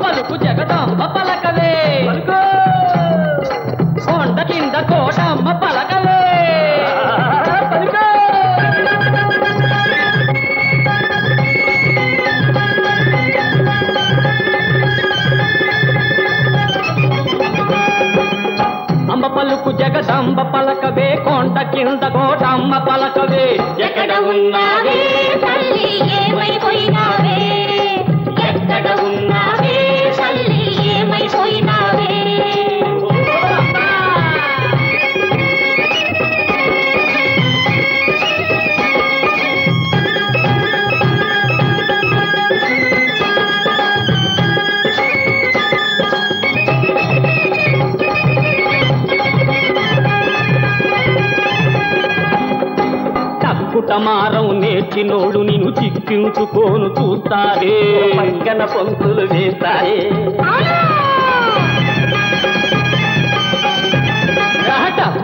పలుకు జగదాంబ పలకవే కొండ కింద కోటమ్మ పలకవే అంబ పలుకు జగదంబ పలకవే కొండ కింద కోటమ్మ పలకవే ఎక్కడ ఉన్నావే తల్లి ఏమైపోయినావే ఎక్కడ ఉన్నావే తల్లి ఏమైపోయినావే కుటమారం నేర్చినోడు నిన్ను చిక్కించుకోను చూస్తారే పక్కన పంతులు వేస్తారే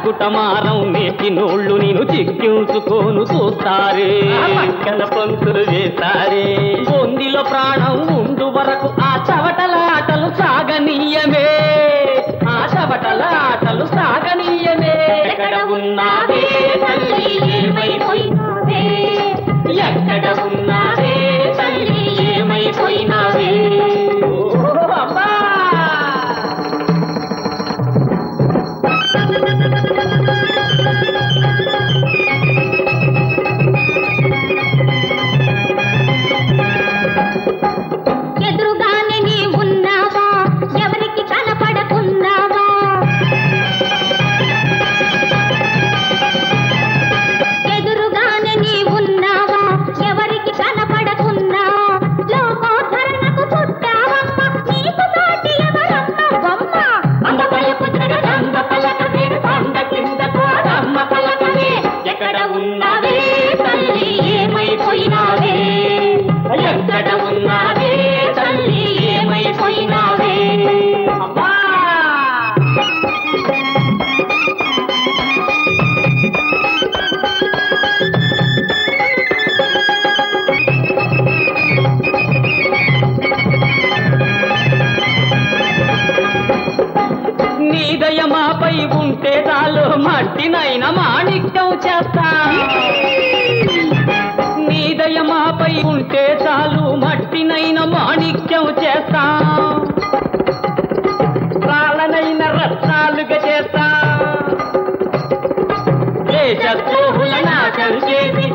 కుటమారం నేర్చినోళ్ళు నిన్ను చిక్కించుకోను చూస్తారే పక్కన పంతులు వేస్తారే బొందిలో ప్రాణం ఉండు వరకు ఆ చవటల ఆటలు సాగనీయమే ఆ చవటల ఆటలు సాగనీయమే ఎక్కడ ఉన్నావే తల్లి ఏమైపోయినావే ఎక్కడ ఉన్నావే తల్లి ఏమైపోయినావే అమ్మా ఎదురుగానే నీ ఉన్నావా ఎవరికి కనపడకున్నావా ఎదురుగానే నీ ఉన్నావా ఎవరికి కనపడకున్నా లోకోధరణకు పుట్టావమ్మ నీకు సాటి ఎవరమ్మ బొమ్మ అంబ పలుకు జగదంబ పలకవే కొండ కింద కోటమ్మ పలకవే ఎక్కడ ఉన్నావే తల్లి ఏమైపోయినావే ఎక్కడ ఉన్నావే తల్లి ఏమైపోయినావే అమ్మా నీ దయమాపై ఉంటే చాలు మట్టినైనా మాణిక్యం చేస్తా నీ దయమాపై ఉంటే చాలు మట్టినైనా మాణిక్యం చేస్తా రాళ్ళనైనా రత్నాలుగా చేస్తా దేశద్రోహుల నాశనం చేసి